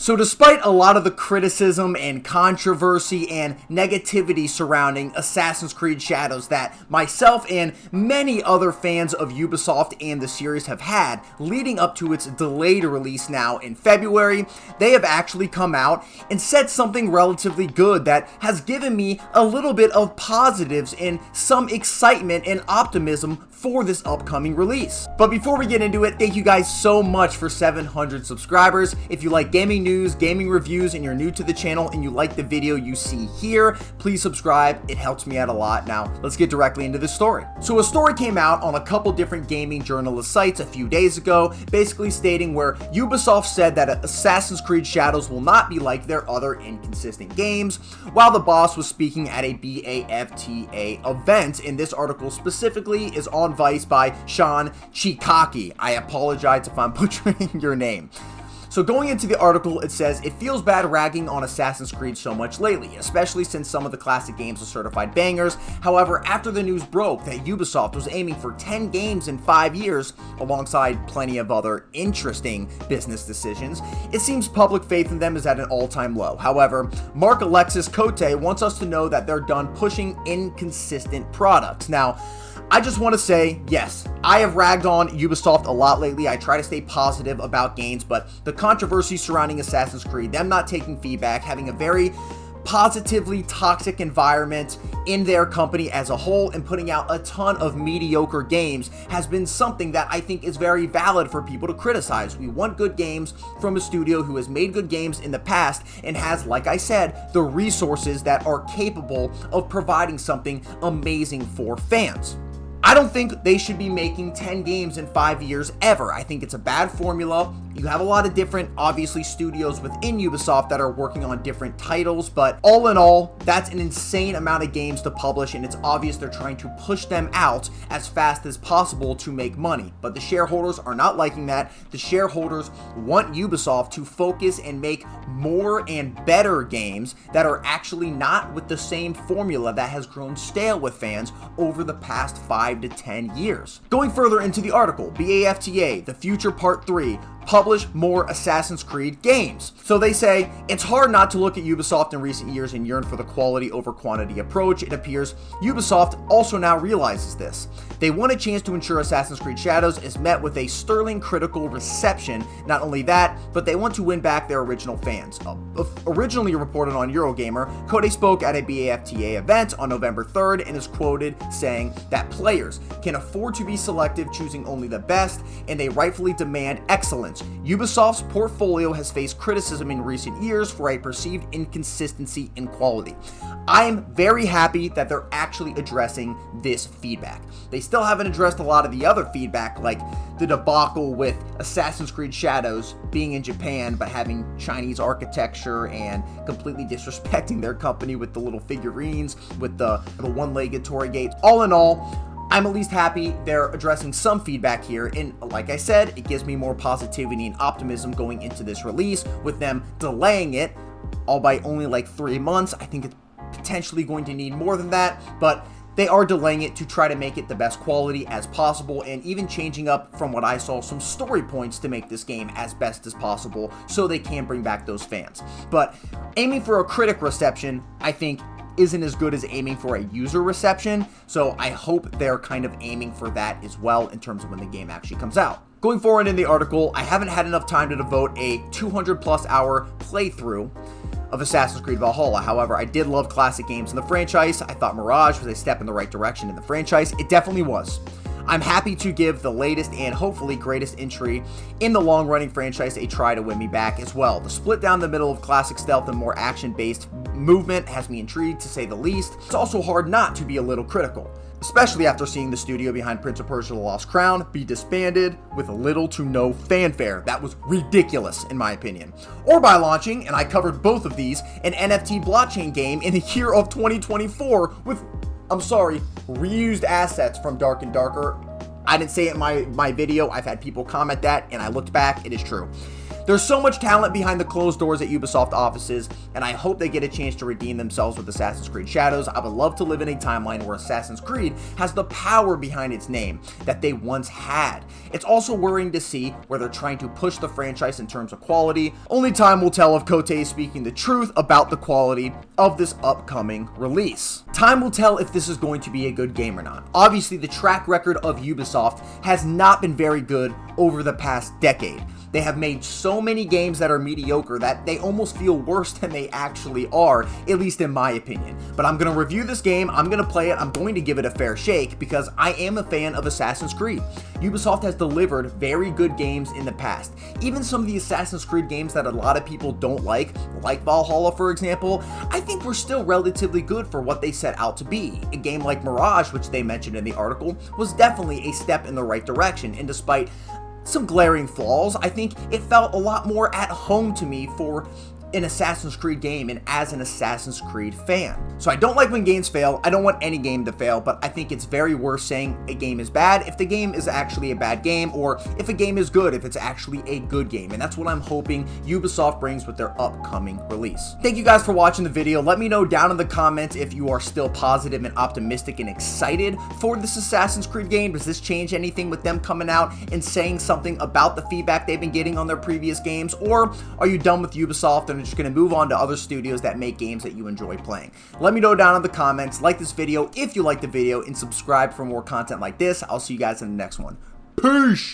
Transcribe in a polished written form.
So despite a lot of the criticism and controversy and negativity surrounding Assassin's Creed Shadows that myself and many other fans of Ubisoft and the series have had leading up to its delayed release now in February, they have actually come out and said something relatively good that has given me a little bit of positives and some excitement and optimism for this upcoming release. But before we get into it, thank you guys so much for 700 subscribers. If you like gaming news, gaming reviews, and you're new to the channel and you like the video you see here, please subscribe. It helps me out a lot. Now, let's get directly into the story. So a story came out on a couple different gaming journalist sites a few days ago, basically stating where Ubisoft said that Assassin's Creed Shadows will not be like their other inconsistent games, while the boss was speaking at a BAFTA event. And this article specifically is on Vice by Sean Chikaki. I apologize if I'm butchering your name. So going into the article, it says, it feels bad ragging on Assassin's Creed so much lately, especially since some of the classic games are certified bangers. However, after the news broke that Ubisoft was aiming for 10 games in 5 years, alongside plenty of other interesting business decisions, it seems public faith in them is at an all-time low. However, Mark Alexis Cote wants us to know that they're done pushing inconsistent products. Now, I just want to say, yes, I have ragged on Ubisoft a lot lately. I try to stay positive about games, but the controversy surrounding Assassin's Creed, them not taking feedback, having a very positively toxic environment in their company as a whole, and putting out a ton of mediocre games has been something that I think is very valid for people to criticize. We want good games from a studio who has made good games in the past and has, like I said, the resources that are capable of providing something amazing for fans. I don't think they should be making 10 games in 5 years ever. I think it's a bad formula. You have a lot of different, obviously, studios within Ubisoft that are working on different titles, but all in all, that's an insane amount of games to publish, and it's obvious they're trying to push them out as fast as possible to make money. But the shareholders are not liking that. The shareholders want Ubisoft to focus and make more and better games that are actually not with the same formula that has grown stale with fans over the past 5 to 10 years. Going further into the article, BAFTA, The Future Part 3, publish more Assassin's Creed games. So they say, it's hard not to look at Ubisoft in recent years and yearn for the quality over quantity approach. It appears Ubisoft also now realizes this. They want a chance to ensure Assassin's Creed Shadows is met with a sterling critical reception. Not only that, but they want to win back their original fans. Originally reported on Eurogamer, Code spoke at a BAFTA event on November 3rd and is quoted saying that players can afford to be selective, choosing only the best, and they rightfully demand excellence. Ubisoft's portfolio has faced criticism in recent years for a perceived inconsistency in quality. I am very happy that they're actually addressing this feedback. They still haven't addressed a lot of the other feedback, like the debacle with Assassin's Creed Shadows being in Japan but having Chinese architecture and completely disrespecting their company with the little figurines, with the one-legged torii gates. All in all, I'm at least happy they're addressing some feedback here, and like I said, it gives me more positivity and optimism going into this release. With them delaying it, all by only like 3 months, I think it's potentially going to need more than that, but they are delaying it to try to make it the best quality as possible, and even changing up, from what I saw, some story points to make this game as best as possible so they can bring back those fans. But aiming for a critic reception, I think, isn't as good as aiming for a user reception, so I hope they're kind of aiming for that as well in terms of when the game actually comes out. Going forward in the article, I haven't had enough time to devote a 200+ hour playthrough of Assassin's Creed Valhalla. However, I did love classic games in the franchise. I thought Mirage was a step in the right direction in the franchise. It definitely was. I'm happy to give the latest and hopefully greatest entry in the long-running franchise a try to win me back as well. The split down the middle of classic stealth and more action-based movement has me intrigued, to say the least. It's also hard not to be a little critical, especially after seeing the studio behind Prince of Persia: The Lost Crown be disbanded with little to no fanfare. That was ridiculous, in my opinion. Or by launching, and I covered both of these, an NFT blockchain game in the year of 2024 with, reused assets from Dark and Darker. I didn't say it in my video. I've had people comment that, and I looked back. It is true. There's so much talent behind the closed doors at Ubisoft offices, and I hope they get a chance to redeem themselves with Assassin's Creed Shadows. I would love to live in a timeline where Assassin's Creed has the power behind its name that they once had. It's also worrying to see where they're trying to push the franchise in terms of quality. Only time will tell if Cote is speaking the truth about the quality of this upcoming release. Time will tell if this is going to be a good game or not. Obviously, the track record of Ubisoft has not been very good over the past decade. They have made so many games that are mediocre that they almost feel worse than they actually are, at least in my opinion. But I'm going to review this game, I'm going to play it, I'm going to give it a fair shake because I am a fan of Assassin's Creed. Ubisoft has delivered very good games in the past. Even some of the Assassin's Creed games that a lot of people don't like Valhalla for example, I think were still relatively good for what they set out to be. A game like Mirage, which they mentioned in the article, was definitely a step in the right direction, and despite some glaring flaws, I think it felt a lot more at home to me for an Assassin's Creed game and as an Assassin's Creed fan. So I don't like when games fail. I don't want any game to fail, but I think it's very worth saying a game is bad if the game is actually a bad game, or if a game is good if it's actually a good game. And that's what I'm hoping Ubisoft brings with their upcoming release. Thank you guys for watching the video. Let me know down in the comments if you are still positive and optimistic and excited for this Assassin's Creed game. Does this change anything with them coming out and saying something about the feedback they've been getting on their previous games? Or are you done with Ubisoft and just going to move on to other studios that make games that you enjoy playing? Let me know down in the comments. Like this video if you like the video, and subscribe for more content like this. I'll see you guys in the next one. Peace!